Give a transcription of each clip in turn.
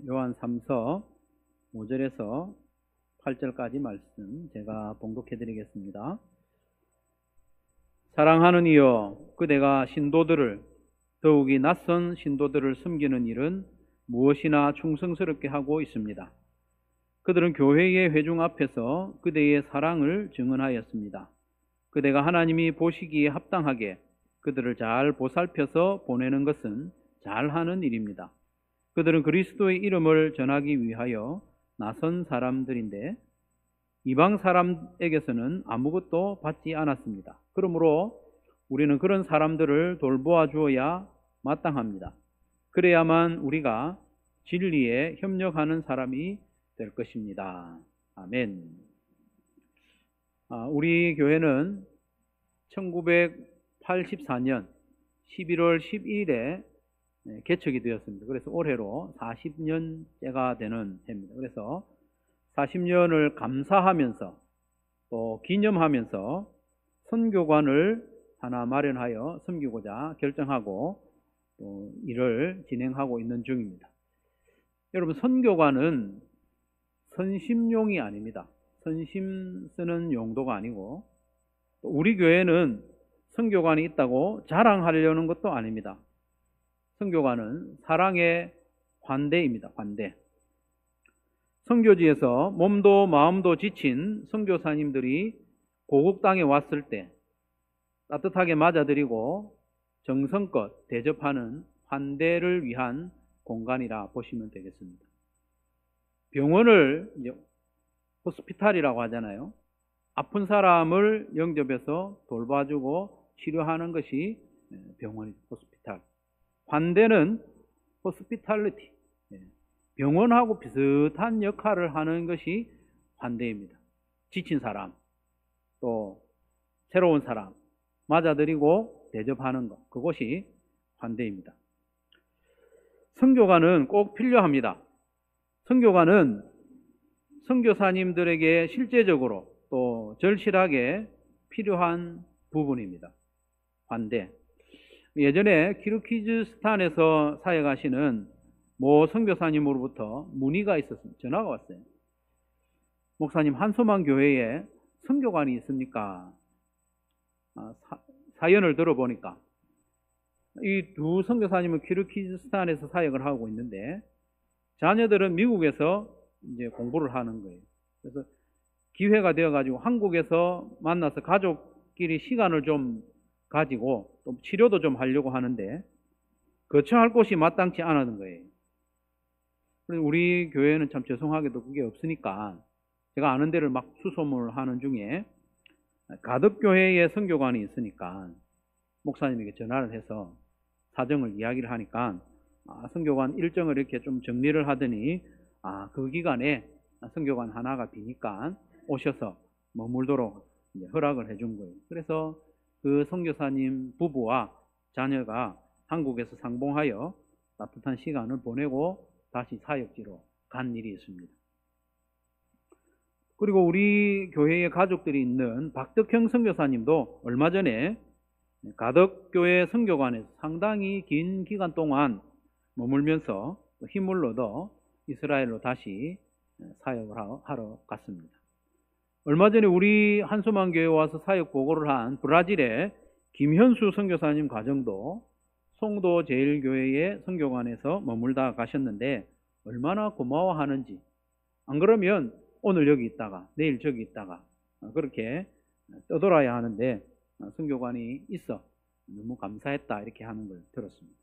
요한 3서 5절에서 8절까지 말씀 제가 봉독해 드리겠습니다. 사랑하는 이여, 그대가 신도들을, 더욱이 낯선 신도들을 섬기는 일은 무엇이나 충성스럽게 하고 있습니다. 그들은 교회의 회중 앞에서 그대의 사랑을 증언하였습니다. 그대가 하나님이 보시기에 합당하게 그들을 잘 보살펴서 보내는 것은 잘하는 일입니다. 그들은 그리스도의 이름을 전하기 위하여 나선 사람들인데 이방 사람에게서는 아무것도 받지 않았습니다. 그러므로 우리는 그런 사람들을 돌보아 주어야 마땅합니다. 그래야만 우리가 진리에 협력하는 사람이 될 것입니다. 아멘. 우리 교회는 1984년 11월 12일에 개척이 되었습니다. 그래서 올해로 40년째가 되는 해입니다. 그래서 40년을 감사하면서 또 기념하면서 선교관을 하나 마련하여 섬기고자 결정하고 또 일을 진행하고 있는 중입니다. 여러분, 선교관은 선심용이 아닙니다. 선심 쓰는 용도가 아니고, 우리 교회는 선교관이 있다고 자랑하려는 것도 아닙니다. 선교관은 사랑의 관대입니다. 관대. 선교지에서 몸도 마음도 지친 선교사님들이 고국 땅에 왔을 때 따뜻하게 맞아들이고 정성껏 대접하는 환대를 위한 공간이라 보시면 되겠습니다. 병원을 호스피탈이라고 하잖아요. 아픈 사람을 영접해서 돌봐주고 치료하는 것이 병원이죠. 호스피탈. 환대는 호스피탈리티, 병원하고 비슷한 역할을 하는 것이 환대입니다. 지친 사람, 또 새로운 사람 맞아들이고 대접하는 것, 그것이 환대입니다. 선교관은 꼭 필요합니다. 선교관은 선교사님들에게 실제적으로 또 절실하게 필요한 부분입니다. 환대. 예전에 키르기즈스탄에서 사역하시는 모 선교사님으로부터 문의가 있었습니다. 전화가 왔어요. 목사님, 한소만 교회에 선교관이 있습니까? 사연을 들어보니까 이 두 선교사님은 키르기즈스탄에서 사역을 하고 있는데 자녀들은 미국에서 이제 공부를 하는 거예요. 그래서 기회가 되어가지고 한국에서 만나서 가족끼리 시간을 좀 가지고 또 치료도 좀 하려고 하는데 거처할 곳이 마땅치 않았는 거예요. 그래서 우리 교회는 참 죄송하게도 그게 없으니까 제가 아는 데를 막 수소문을 하는 중에 가덕교회에 선교관이 있으니까 목사님에게 전화를 해서 사정을 이야기를 하니까 선교관 일정을 이렇게 좀 정리를 하더니 그 기간에 선교관 하나가 비니까 오셔서 머물도록 이제 허락을 해준 거예요. 그래서 그 선교사님 부부와 자녀가 한국에서 상봉하여 따뜻한 시간을 보내고 다시 사역지로 간 일이 있습니다. 그리고 우리 교회의 가족들이 있는 박덕형 선교사님도 얼마 전에 가덕교회 선교관에서 상당히 긴 기간 동안 머물면서 힘을 얻어 이스라엘로 다시 사역을 하러 갔습니다. 얼마 전에 우리 한소만 교회에 와서 사역 보고를 한 브라질의 김현수 선교사님 가정도 송도 제일교회의 선교관에서 머물다 가셨는데 얼마나 고마워하는지, 안 그러면 오늘 여기 있다가 내일 저기 있다가 그렇게 떠돌아야 하는데 선교관이 있어 너무 감사했다 이렇게 하는 걸 들었습니다.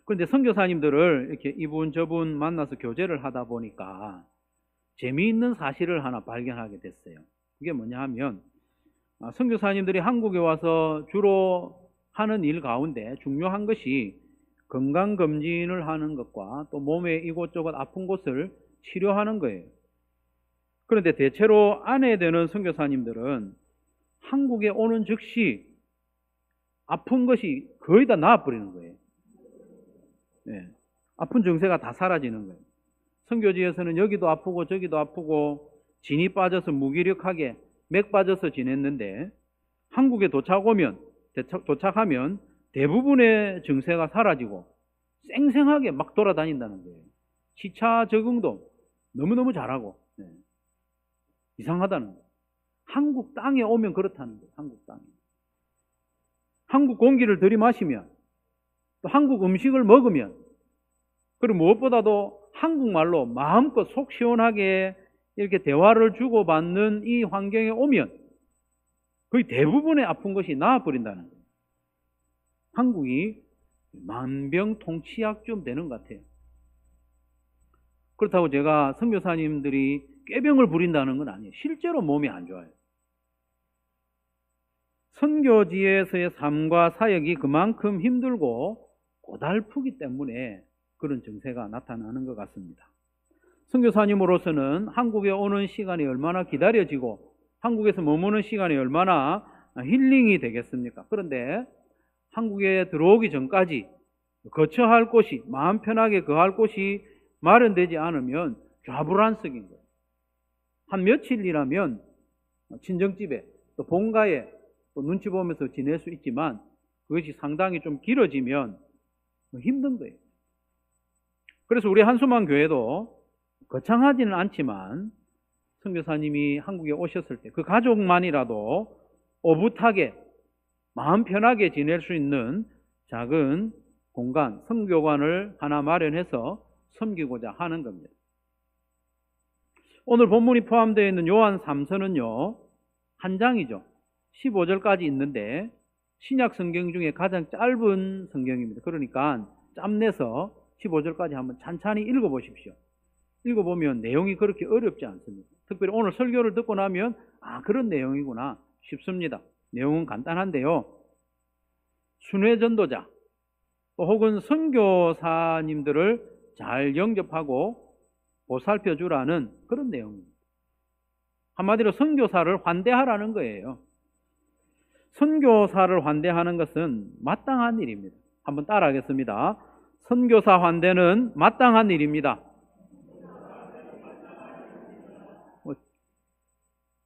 그런데 선교사님들을 이렇게 이분 저분 만나서 교제를 하다 보니까 재미있는 사실을 하나 발견하게 됐어요. 그게 뭐냐 하면 선교사님들이 한국에 와서 주로 하는 일 가운데 중요한 것이 건강검진을 하는 것과 또 몸의 이곳저곳 아픈 곳을 치료하는 거예요. 그런데 대체로 아내되는 선교사님들은 한국에 오는 즉시 아픈 것이 거의 다 나아버리는 거예요. 아픈 증세가 다 사라지는 거예요. 선교지에서는 여기도 아프고 저기도 아프고 진이 빠져서 무기력하게 맥 빠져서 지냈는데 한국에 도착하면 대부분의 증세가 사라지고 쌩쌩하게 막 돌아다닌다는 거예요. 시차 적응도 너무너무 잘하고 이상하다는 거예요. 한국 땅에 오면 그렇다는 거예요. 한국 땅에. 한국 공기를 들이마시면 또 한국 음식을 먹으면 그리고 무엇보다도 한국말로 마음껏 속 시원하게 이렇게 대화를 주고받는 이 환경에 오면 거의 대부분의 아픈 것이 나아버린다는 거예요. 한국이 만병통치약좀 되는 것 같아요. 그렇다고 제가 선교사님들이 꾀병을 부린다는 건 아니에요. 실제로 몸이 안 좋아요. 선교지에서의 삶과 사역이 그만큼 힘들고 고달프기 때문에 그런 증세가 나타나는 것 같습니다. 선교사님으로서는 한국에 오는 시간이 얼마나 기다려지고 한국에서 머무는 시간이 얼마나 힐링이 되겠습니까? 그런데 한국에 들어오기 전까지 거처할 곳이, 마음 편하게 거할 곳이 마련되지 않으면 좌불안석인 거예요. 한 며칠이라면 친정집에 또 본가에 또 눈치 보면서 지낼 수 있지만 그것이 상당히 좀 길어지면 힘든 거예요. 그래서 우리 한수만 교회도 거창하지는 않지만 선교사님이 한국에 오셨을 때 그 가족만이라도 오붓하게 마음 편하게 지낼 수 있는 작은 공간, 선교관을 하나 마련해서 섬기고자 하는 겁니다. 오늘 본문이 포함되어 있는 요한 3서는요 한 장이죠. 15절까지 있는데 신약 성경 중에 가장 짧은 성경입니다. 그러니까 짬내서 15절까지 한번 찬찬히 읽어보십시오. 읽어보면 내용이 그렇게 어렵지 않습니다. 특별히 오늘 설교를 듣고 나면 그런 내용이구나 싶습니다. 내용은 간단한데요. 순회전도자 또 혹은 선교사님들을 잘 영접하고 보살펴주라는 그런 내용입니다. 한마디로 선교사를 환대하라는 거예요. 선교사를 환대하는 것은 마땅한 일입니다. 한번 따라하겠습니다. 선교사 환대는 마땅한 일입니다.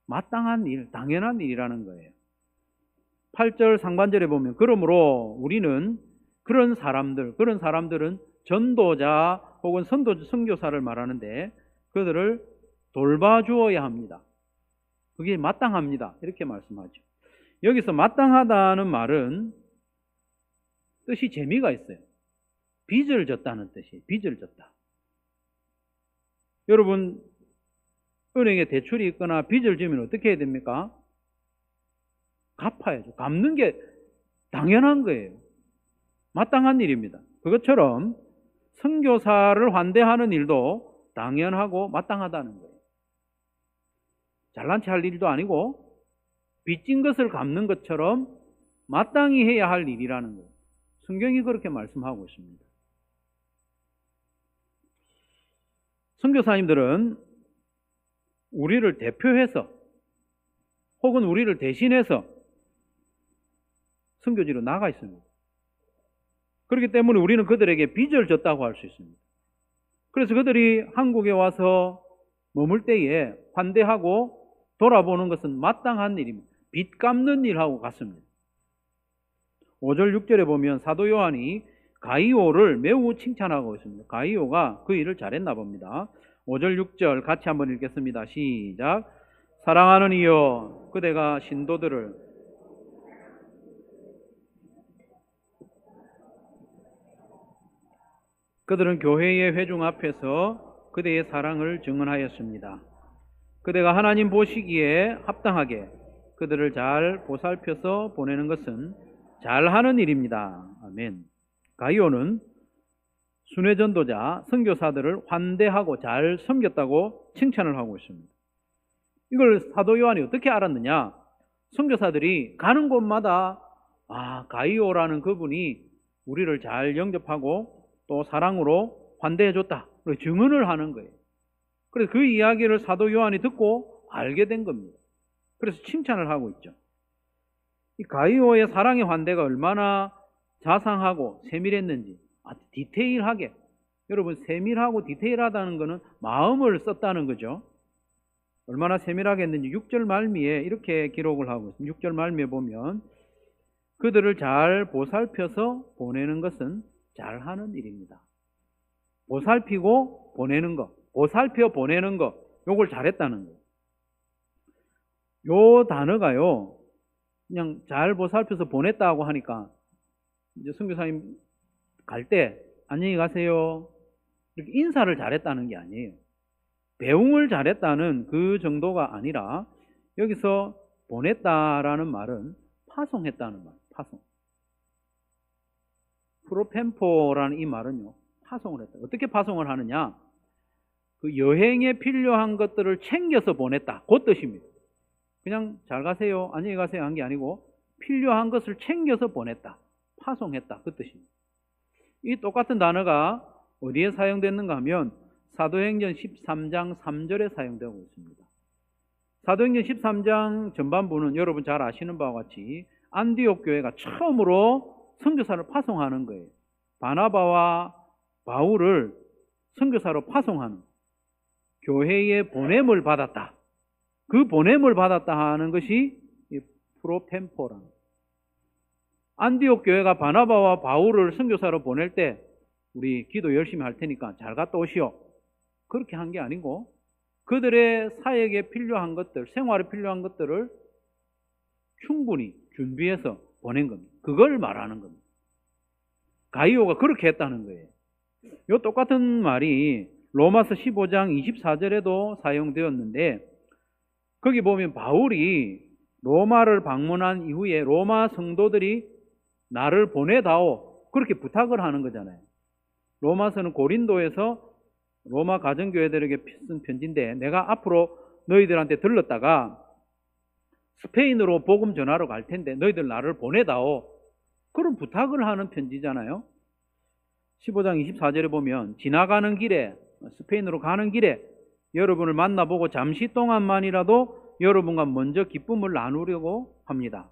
마땅한 일, 당연한 일이라는 거예요. 8절 상반절에 보면 그러므로 우리는 그런 사람들은 전도자 혹은 선교사를 말하는데 그들을 돌봐주어야 합니다. 그게 마땅합니다. 이렇게 말씀하죠. 여기서 마땅하다는 말은 뜻이 재미가 있어요. 빚을 졌다는 뜻이에요. 빚을 졌다. 여러분 은행에 대출이 있거나 빚을 지면 어떻게 해야 됩니까? 갚아야죠. 갚는 게 당연한 거예요. 마땅한 일입니다. 그것처럼 선교사를 환대하는 일도 당연하고 마땅하다는 거예요. 잘난 체 할 일도 아니고 빚진 것을 갚는 것처럼 마땅히 해야 할 일이라는 거예요. 성경이 그렇게 말씀하고 있습니다. 선교사님들은 우리를 대표해서 혹은 우리를 대신해서 선교지로 나가 있습니다. 그렇기 때문에 우리는 그들에게 빚을 졌다고 할 수 있습니다. 그래서 그들이 한국에 와서 머물 때에 환대하고 돌아보는 것은 마땅한 일입니다. 빚 갚는 일하고 같습니다. 5절 6절에 보면 사도 요한이 가이오를 매우 칭찬하고 있습니다. 가이오가 그 일을 잘했나 봅니다. 5절 6절 같이 한번 읽겠습니다. 시작. 사랑하는 이여 그대가 신도들을 그들은 교회의 회중 앞에서 그대의 사랑을 증언하였습니다. 그대가 하나님 보시기에 합당하게 그들을 잘 보살펴서 보내는 것은 잘하는 일입니다. 아멘. 가이오는 순회전도자, 선교사들을 환대하고 잘 섬겼다고 칭찬을 하고 있습니다. 이걸 사도 요한이 어떻게 알았느냐? 선교사들이 가는 곳마다 가이오라는 그분이 우리를 잘 영접하고 또 사랑으로 환대해줬다. 증언을 하는 거예요. 그래서 그 이야기를 사도 요한이 듣고 알게 된 겁니다. 그래서 칭찬을 하고 있죠. 이 가이오의 사랑의 환대가 얼마나 자상하고 세밀했는지 디테일하게, 여러분 세밀하고 디테일하다는 것은 마음을 썼다는 거죠. 얼마나 세밀하게 했는지 6절 말미에 이렇게 기록을 하고 있습니다. 6절 말미에 보면 그들을 잘 보살펴서 보내는 것은 잘하는 일입니다. 보살피고 보내는 거, 보살펴 보내는 거, 요걸 잘했다는 거예요. 요 단어가요, 그냥 잘 보살펴서 보냈다고 하니까 이제 선교사님 갈 때 안녕히 가세요 이렇게 인사를 잘했다는 게 아니에요. 배웅을 잘했다는 그 정도가 아니라 여기서 보냈다라는 말은 파송했다는 말, 파송. 프로펜포라는 이 말은요, 파송을 했다. 어떻게 파송을 하느냐? 그 여행에 필요한 것들을 챙겨서 보냈다. 그 뜻입니다. 그냥 잘 가세요, 안녕히 가세요 한 게 아니고 필요한 것을 챙겨서 보냈다. 파송했다. 그 뜻입니다. 이 똑같은 단어가 어디에 사용됐는가 하면 사도행전 13장 3절에 사용되고 있습니다. 사도행전 13장 전반부는 여러분 잘 아시는 바와 같이 안디옥 교회가 처음으로 선교사를 파송하는 거예요. 바나바와 바울을 선교사로 파송하는, 교회의 보냄을 받았다. 그 보냄을 받았다 하는 것이 프로펜포라는 거예요. 안디옥 교회가 바나바와 바울을 선교사로 보낼 때 우리 기도 열심히 할 테니까 잘 갔다 오시오, 그렇게 한 게 아니고 그들의 사역에 필요한 것들, 생활에 필요한 것들을 충분히 준비해서 보낸 겁니다. 그걸 말하는 겁니다. 가이오가 그렇게 했다는 거예요. 이 똑같은 말이 로마서 15장 24절에도 사용되었는데, 거기 보면 바울이 로마를 방문한 이후에 로마 성도들이 나를 보내다오 그렇게 부탁을 하는 거잖아요. 로마서는 고린도에서 로마 가정교회들에게 쓴 편지인데, 내가 앞으로 너희들한테 들렀다가 스페인으로 복음 전하러 갈 텐데 너희들 나를 보내다오, 그런 부탁을 하는 편지잖아요. 15장 24절에 보면 지나가는 길에, 스페인으로 가는 길에 여러분을 만나보고 잠시 동안만이라도 여러분과 먼저 기쁨을 나누려고 합니다.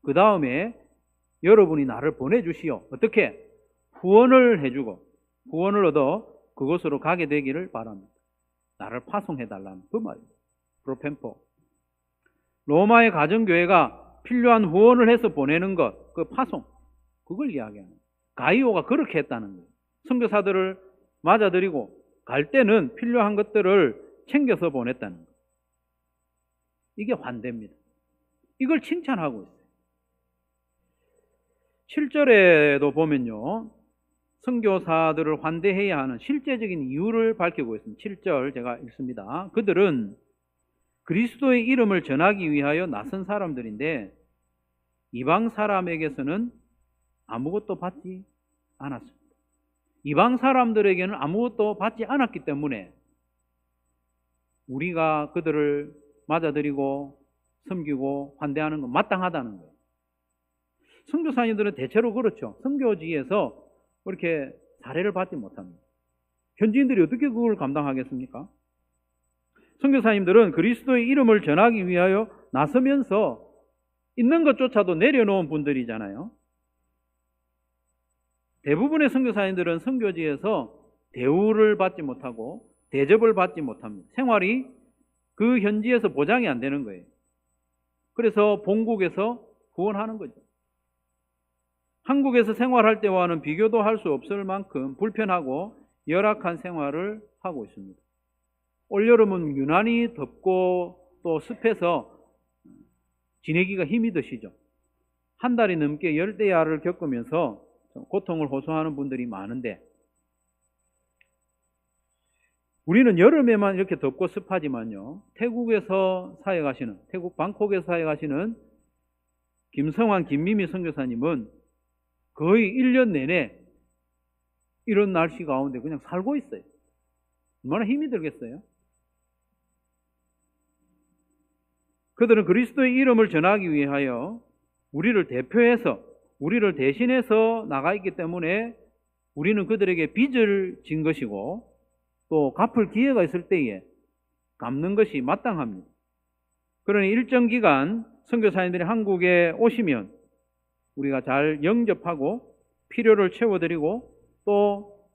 그 다음에 여러분이 나를 보내주시오. 어떻게? 후원을 해주고 후원을 얻어 그곳으로 가게 되기를 바랍니다. 나를 파송해달라는 그 말입니다. 프로펜포. 로마의 가정교회가 필요한 후원을 해서 보내는 것, 그 파송, 그걸 이야기하는 거예요. 가이오가 그렇게 했다는 거예요. 선교사들을 맞아들이고 갈 때는 필요한 것들을 챙겨서 보냈다는 거예요. 이게 환대입니다. 이걸 칭찬하고 있어요. 7절에도 보면요, 선교사들을 환대해야 하는 실제적인 이유를 밝히고 있습니다. 7절 제가 읽습니다. 그들은 그리스도의 이름을 전하기 위하여 나선 사람들인데 이방 사람에게서는 아무것도 받지 않았습니다. 이방 사람들에게는 아무것도 받지 않았기 때문에 우리가 그들을 맞아들이고 섬기고 환대하는 건 마땅하다는 거예요. 선교사님들은 대체로 그렇죠. 선교지에서 그렇게 사례를 받지 못합니다. 현지인들이 어떻게 그걸 감당하겠습니까? 선교사님들은 그리스도의 이름을 전하기 위하여 나서면서 있는 것조차도 내려놓은 분들이잖아요. 대부분의 선교사님들은 선교지에서 대우를 받지 못하고 대접을 받지 못합니다. 생활이 그 현지에서 보장이 안 되는 거예요. 그래서 본국에서 후원하는 거죠. 한국에서 생활할 때와는 비교도 할 수 없을 만큼 불편하고 열악한 생활을 하고 있습니다. 올여름은 유난히 덥고 또 습해서 지내기가 힘이 드시죠. 한 달이 넘게 열대야를 겪으면서 고통을 호소하는 분들이 많은데, 우리는 여름에만 이렇게 덥고 습하지만요, 태국에서 사역하시는, 태국 방콕에서 사역하시는 김성환, 김미미 선교사님은 거의 1년 내내 이런 날씨 가운데 그냥 살고 있어요. 얼마나 힘이 들겠어요? 그들은 그리스도의 이름을 전하기 위하여 우리를 대표해서, 우리를 대신해서 나가 있기 때문에 우리는 그들에게 빚을 진 것이고 또 갚을 기회가 있을 때에 갚는 것이 마땅합니다. 그러니 일정 기간 선교사님들이 한국에 오시면 우리가 잘 영접하고 필요를 채워드리고 또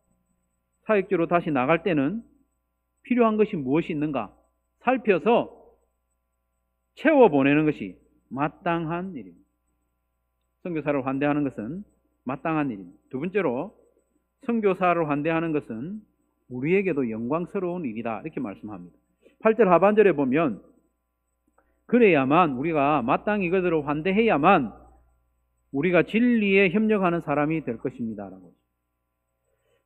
사역지로 다시 나갈 때는 필요한 것이 무엇이 있는가 살펴서 채워보내는 것이 마땅한 일입니다. 선교사를 환대하는 것은 마땅한 일입니다. 두 번째로, 선교사를 환대하는 것은 우리에게도 영광스러운 일이다. 이렇게 말씀합니다. 8절 하반절에 보면 그래야만 우리가 마땅히 그들을 환대해야만 우리가 진리에 협력하는 사람이 될 것입니다. 라고.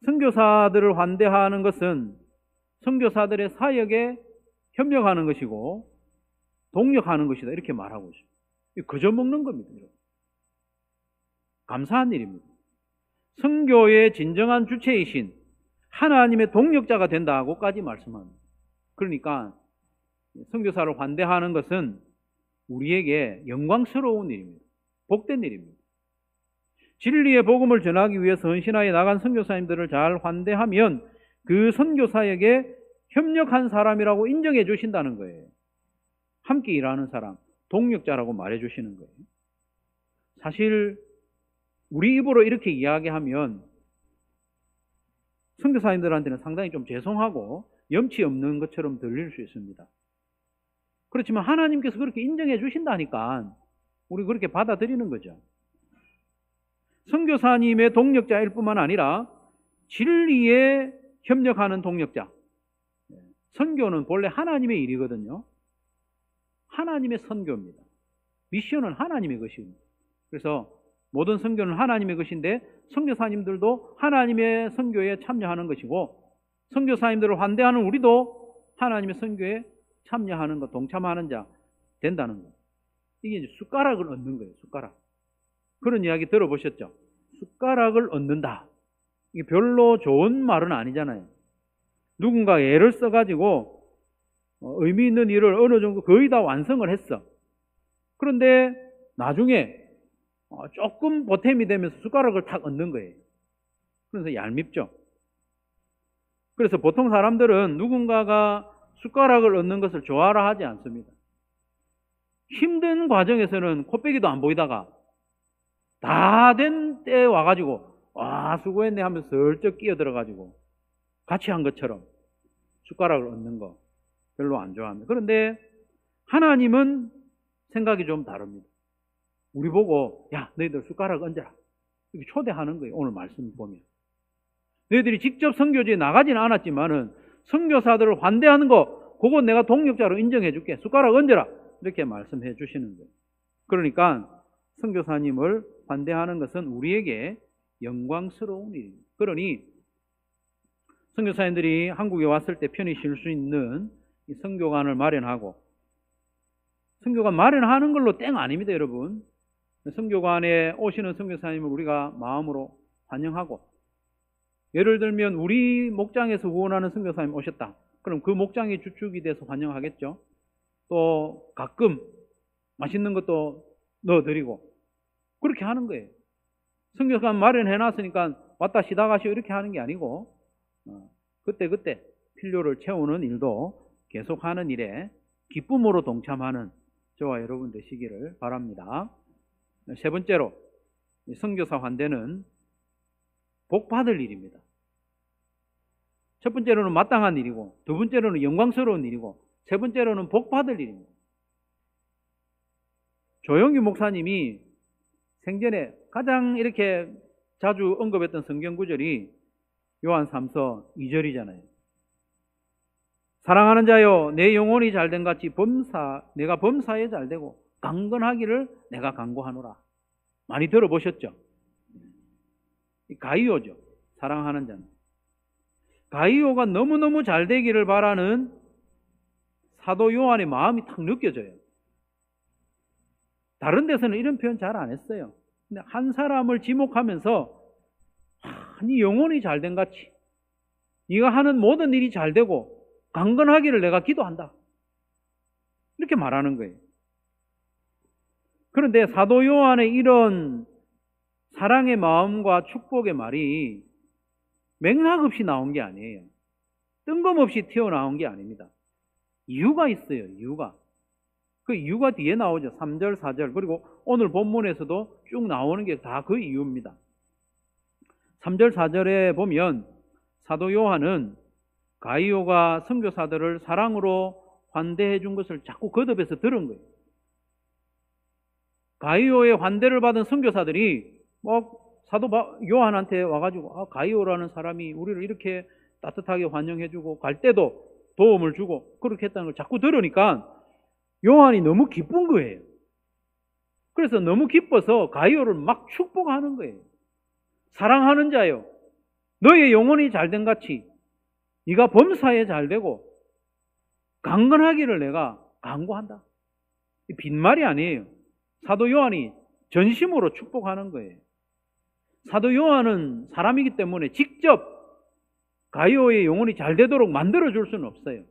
선교사들을 환대하는 것은 선교사들의 사역에 협력하는 것이고 동력하는 것이다. 이렇게 말하고 있습니다. 그저 먹는 겁니다. 감사한 일입니다. 선교의 진정한 주체이신 하나님의 동력자가 된다고까지 말씀합니다. 그러니까 선교사를 환대하는 것은 우리에게 영광스러운 일입니다. 복된 일입니다. 진리의 복음을 전하기 위해서 헌신하여 나간 선교사님들을 잘 환대하면 그 선교사에게 협력한 사람이라고 인정해 주신다는 거예요. 함께 일하는 사람, 동력자라고 말해 주시는 거예요. 사실 우리 입으로 이렇게 이야기하면 선교사님들한테는 상당히 좀 죄송하고 염치 없는 것처럼 들릴 수 있습니다. 그렇지만 하나님께서 그렇게 인정해 주신다니까 우리 그렇게 받아들이는 거죠. 선교사님의 동력자일 뿐만 아니라 진리에 협력하는 동력자. 선교는 본래 하나님의 일이거든요. 하나님의 선교입니다. 미션은 하나님의 것입니다. 그래서 모든 선교는 하나님의 것인데 선교사님들도 하나님의 선교에 참여하는 것이고 선교사님들을 환대하는 우리도 하나님의 선교에 참여하는 것, 동참하는 자 된다는 거예요. 이게 이제 숟가락을 얻는 거예요. 숟가락. 그런 이야기 들어보셨죠? 숟가락을 얻는다. 이게 별로 좋은 말은 아니잖아요. 누군가 애를 써가지고 의미 있는 일을 어느 정도 거의 다 완성을 했어. 그런데 나중에 조금 보탬이 되면서 숟가락을 탁 얻는 거예요. 그래서 얄밉죠. 그래서 보통 사람들은 누군가가 숟가락을 얻는 것을 좋아라 하지 않습니다. 힘든 과정에서는 코빼기도 안 보이다가 다 된 때 와가지고 수고했네 하면서 슬쩍 끼어들어가지고 같이 한 것처럼 숟가락을 얻는 거 별로 안 좋아합니다. 그런데 하나님은 생각이 좀 다릅니다. 우리 보고 야 너희들 숟가락 얹어라 이렇게 초대하는 거예요. 오늘 말씀 보면 너희들이 직접 선교지에 나가지는 않았지만은 선교사들을 환대하는 거 그거 내가 동력자로 인정해 줄게. 숟가락 얹어라 이렇게 말씀해 주시는 거예요. 그러니까 선교사님을 환대하는 것은 우리에게 영광스러운 일입니다. 그러니 선교사님들이 한국에 왔을 때 편히 쉴 수 있는 이 선교관을 마련하고 선교관 마련하는 걸로 땡 아닙니다, 여러분. 선교관에 오시는 선교사님을 우리가 마음으로 환영하고 예를 들면 우리 목장에서 후원하는 선교사님 오셨다. 그럼 그 목장의 주축이 돼서 환영하겠죠. 또 가끔 맛있는 것도 넣어드리고 그렇게 하는 거예요. 선교관 마련해놨으니까 왔다 쉬다 가시오 이렇게 하는 게 아니고 그때그때 필요를 채우는 일도 계속하는 일에 기쁨으로 동참하는 저와 여러분 되시기를 바랍니다. 세 번째로 선교사 환대는 복 받을 일입니다. 첫 번째로는 마땅한 일이고 두 번째로는 영광스러운 일이고 세 번째로는 복 받을 일입니다. 조영규 목사님이 생전에 가장 이렇게 자주 언급했던 성경 구절이 요한 3서 2절이잖아요. 사랑하는 자여 내 영혼이 잘된 같이 내가 범사에 잘되고 강건하기를 내가 간구하노라. 많이 들어보셨죠? 가이오죠. 사랑하는 자는. 가이오가 너무너무 잘되기를 바라는 사도 요한의 마음이 탁 느껴져요. 다른 데서는 이런 표현 잘 안 했어요. 근데 한 사람을 지목하면서 네 영혼이 잘된 같이 네가 하는 모든 일이 잘되고 강건하기를 내가 기도한다. 이렇게 말하는 거예요. 그런데 사도 요한의 이런 사랑의 마음과 축복의 말이 맥락 없이 나온 게 아니에요. 뜬금없이 튀어나온 게 아닙니다. 이유가 있어요. 이유가. 그 이유가 뒤에 나오죠. 3절, 4절 그리고 오늘 본문에서도 쭉 나오는 게 다 그 이유입니다. 3절, 4절에 보면 사도 요한은 가이오가 선교사들을 사랑으로 환대해 준 것을 자꾸 거듭해서 들은 거예요. 가이오의 환대를 받은 선교사들이 사도 요한한테 와가지고 가이오라는 사람이 우리를 이렇게 따뜻하게 환영해주고 갈 때도 도움을 주고 그렇게 했다는 걸 자꾸 들으니까 요한이 너무 기쁜 거예요. 그래서 너무 기뻐서 가이오를 막 축복하는 거예요. 사랑하는 자여, 너의 영혼이 잘된 같이 네가 범사에 잘되고 강건하기를 내가 간구한다. 빈말이 아니에요. 사도 요한이 전심으로 축복하는 거예요. 사도 요한은 사람이기 때문에 직접 가이오의 영혼이 잘 되도록 만들어줄 수는 없어요.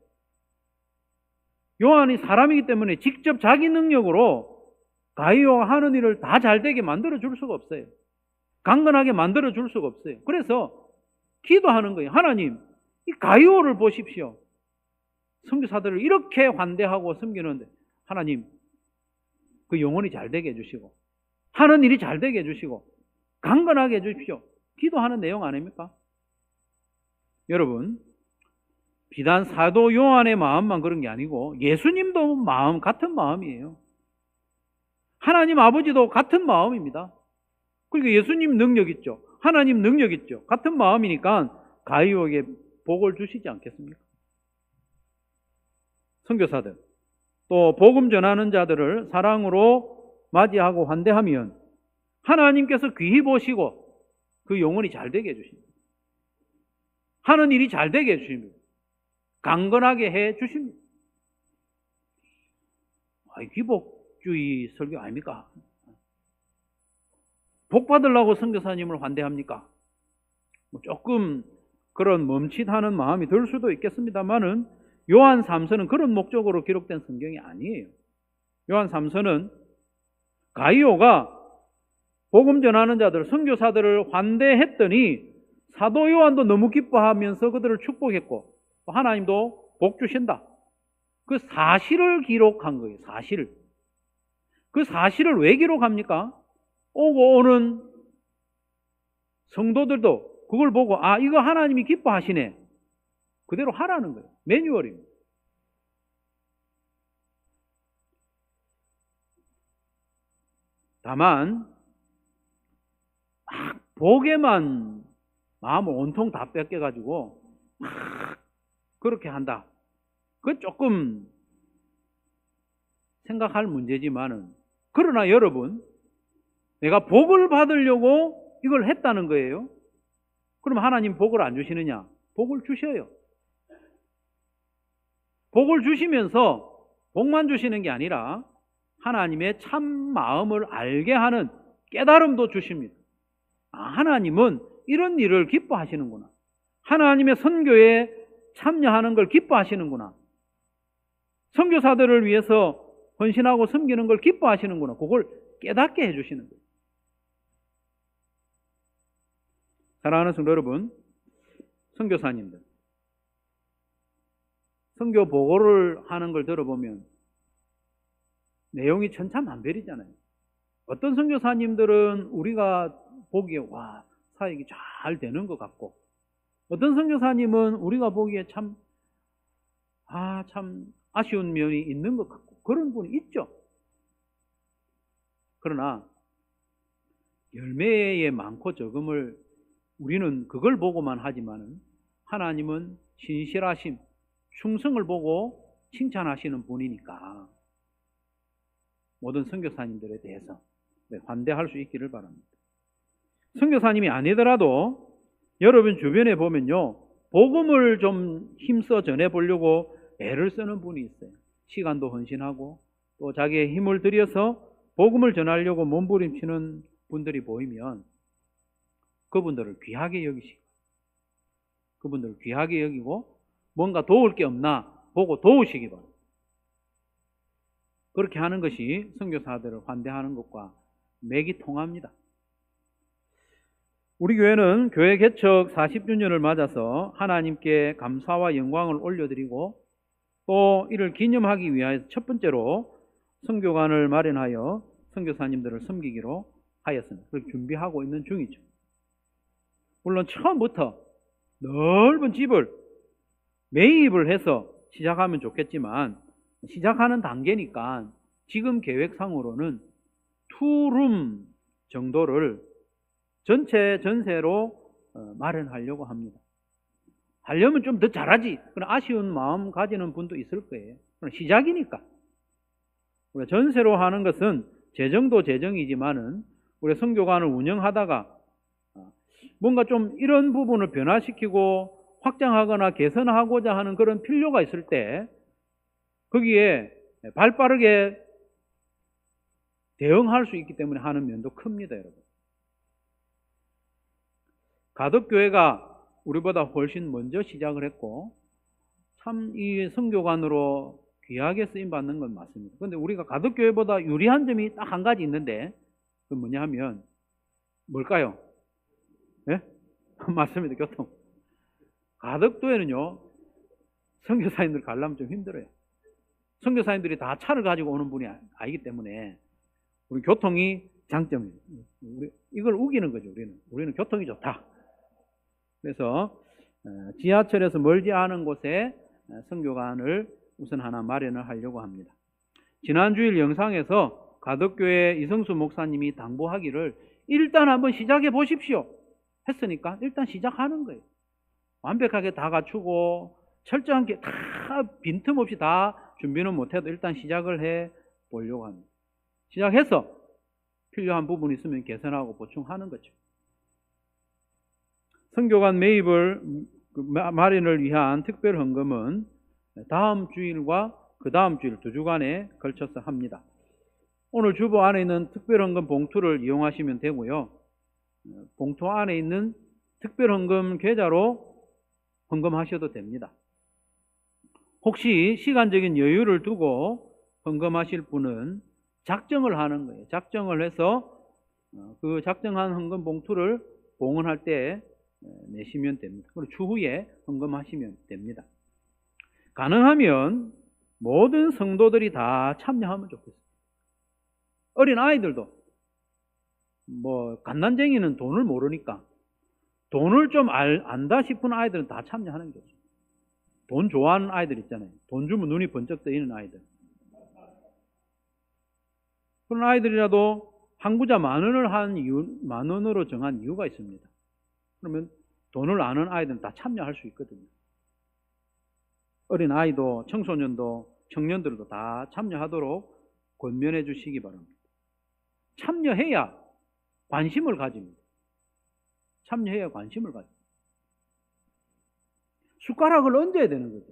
요한이 사람이기 때문에 직접 자기 능력으로 가이오가 하는 일을 다 잘되게 만들어줄 수가 없어요. 강건하게 만들어줄 수가 없어요. 그래서 기도하는 거예요. 하나님, 이 가이오를 보십시오. 선교사들을 이렇게 환대하고 섬기는데 하나님, 그 영혼이 잘되게 해주시고 하는 일이 잘되게 해주시고 강건하게 해주십시오. 기도하는 내용 아닙니까? 여러분, 비단 사도 요한의 마음만 그런 게 아니고 예수님도 마음 같은 마음이에요. 하나님 아버지도 같은 마음입니다. 그리고 예수님 능력 있죠. 하나님 능력 있죠. 같은 마음이니까 가이오에게 복을 주시지 않겠습니까? 선교사들, 또 복음 전하는 자들을 사랑으로 맞이하고 환대하면 하나님께서 귀히 보시고 그 영혼이 잘되게 해주십니다. 하는 일이 잘되게 해주십니다. 강건하게 해주십니다. 귀복주의 설교 아닙니까? 복 받으려고 선교사님을 환대합니까? 조금 그런 멈칫하는 마음이 들 수도 있겠습니다만은 요한 3서는 그런 목적으로 기록된 성경이 아니에요. 요한 3서는 가이오가 복음 전하는 자들, 선교사들을 환대했더니 사도 요한도 너무 기뻐하면서 그들을 축복했고 하나님도 복 주신다. 그 사실을 기록한 거예요. 사실을. 그 사실을 왜 기록합니까? 오고 오는 성도들도 그걸 보고 이거 하나님이 기뻐하시네. 그대로 하라는 거예요. 매뉴얼입니다. 다만 막 복에만 마음을 온통 다 뺏겨가지고 막 그렇게 한다. 그건 조금 생각할 문제지만은 그러나 여러분, 내가 복을 받으려고 이걸 했다는 거예요. 그럼 하나님 복을 안 주시느냐? 복을 주셔요. 복을 주시면서 복만 주시는 게 아니라 하나님의 참 마음을 알게 하는 깨달음도 주십니다. 하나님은 이런 일을 기뻐하시는구나. 하나님의 선교에 참여하는 걸 기뻐하시는구나. 선교사들을 위해서 헌신하고 섬기는 걸 기뻐하시는구나. 그걸 깨닫게 해주시는 거예요. 사랑하는 성도 여러분, 선교사님들, 선교 보고를 하는 걸 들어보면 내용이 천차만별이잖아요. 어떤 선교사님들은 우리가 보기에 사역이 잘 되는 것 같고, 어떤 선교사님은 우리가 보기에 참 아쉬운 면이 있는 것 같고, 그런 분이 있죠. 그러나 열매의 많고 적음을 우리는 그걸 보고만 하지만은 하나님은 신실하심, 충성을 보고 칭찬하시는 분이니까 모든 선교사님들에 대해서 환대할 수 있기를 바랍니다. 선교사님이 아니더라도 여러분 주변에 보면요, 복음을 좀 힘써 전해보려고 애를 쓰는 분이 있어요. 시간도 헌신하고 또 자기의 힘을 들여서 복음을 전하려고 몸부림치는 분들이 보이면 그분들을 귀하게 여기시고, 그분들을 귀하게 여기고 뭔가 도울 게 없나 보고 도우시기 바랍니다. 그렇게 하는 것이 선교사들을 환대하는 것과 맥이 통합니다. 우리 교회는 교회 개척 40주년을 맞아서 하나님께 감사와 영광을 올려드리고 또 이를 기념하기 위하여 첫 번째로 선교관을 마련하여 선교사님들을 섬기기로 하였습니다. 그렇게 준비하고 있는 중이죠. 물론 처음부터 넓은 집을 매입을 해서 시작하면 좋겠지만 시작하는 단계니까 지금 계획상으로는 투룸 정도를 전체 전세로 마련하려고 합니다. 하려면 좀 더 잘하지. 그런 아쉬운 마음 가지는 분도 있을 거예요. 그럼 시작이니까. 우리가 전세로 하는 것은 재정도 재정이지만은 우리 선교관을 운영하다가 뭔가 좀 이런 부분을 변화시키고 확장하거나 개선하고자 하는 그런 필요가 있을 때 거기에 발빠르게 대응할 수 있기 때문에 하는 면도 큽니다, 여러분. 가덕교회가 우리보다 훨씬 먼저 시작을 했고 참 이 선교관으로 귀하게 쓰임 받는 건 맞습니다. 그런데 우리가 가덕교회보다 유리한 점이 딱 한 가지 있는데 그 뭐냐 하면 뭘까요? 네? 맞습니다. 교통. 가덕교회는요 선교사님들 가려면 좀 힘들어요. 선교사님들이 다 차를 가지고 오는 분이 아니기 때문에 우리 교통이 장점이에요. 이걸 우기는 거죠. 우리는 교통이 좋다. 그래서 지하철에서 멀지 않은 곳에 선교관을 우선 하나 마련을 하려고 합니다. 지난 주일 영상에서 가덕교회 이성수 목사님이 당부하기를 일단 한번 시작해 보십시오 했으니까 일단 시작하는 거예요. 완벽하게 다 갖추고 철저하게 다 빈틈없이 다 준비는 못해도 일단 시작을 해 보려고 합니다. 시작해서 필요한 부분이 있으면 개선하고 보충하는 거죠. 선교관 매입을 마련을 위한 특별 헌금은 다음 주일과 그 다음 주일 2주간에 걸쳐서 합니다. 오늘 주보 안에 있는 특별 헌금 봉투를 이용하시면 되고요. 봉투 안에 있는 특별 헌금 계좌로 헌금하셔도 됩니다. 혹시 시간적인 여유를 두고 헌금하실 분은 작정을 하는 거예요. 작정을 해서 그 작정한 헌금 봉투를 봉헌할 때 내시면 됩니다. 그리고 추후에 헌금하시면 됩니다. 가능하면 모든 성도들이 다 참여하면 좋겠어요. 어린 아이들도 갓난쟁이는 돈을 모르니까 돈을 좀 안다 싶은 아이들은 다 참여하는 거죠. 돈 좋아하는 아이들 있잖아요. 돈 주면 눈이 번쩍 뜨이는 아이들. 그런 아이들이라도 한구자 10,000원으로 정한 이유가 있습니다. 그러면 돈을 아는 아이들은 다 참여할 수 있거든요. 어린 아이도 청소년도 청년들도 다 참여하도록 권면해 주시기 바랍니다. 참여해야 관심을 가집니다. 참여해야 관심을 가집니다. 숟가락을 얹어야 되는 거죠.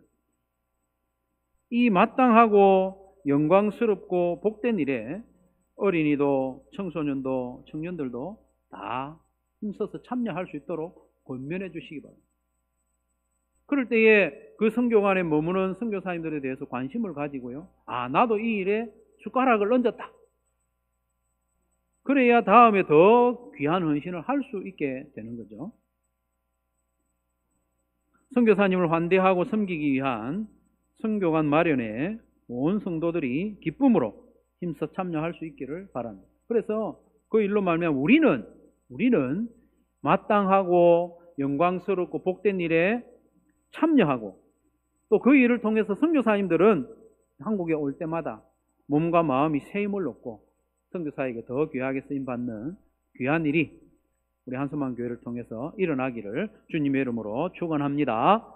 이 마땅하고 영광스럽고 복된 일에 어린이도 청소년도 청년들도 다 힘써서 참여할 수 있도록 권면해 주시기 바랍니다. 그럴 때에 그 선교관에 머무는 선교사님들에 대해서 관심을 가지고요. 나도 이 일에 숟가락을 얹었다. 그래야 다음에 더 귀한 헌신을 할 수 있게 되는 거죠. 선교사님을 환대하고 섬기기 위한 선교관 마련에 온 성도들이 기쁨으로 힘써 참여할 수 있기를 바랍니다. 그래서 그 일로 말미암아 우리는 마땅하고 영광스럽고 복된 일에 참여하고 또 그 일을 통해서 선교사님들은 한국에 올 때마다 몸과 마음이 새 힘을 얻고 선교사에게 더 귀하게 쓰임받는 귀한 일이 우리 한수만 교회를 통해서 일어나기를 주님의 이름으로 축원합니다.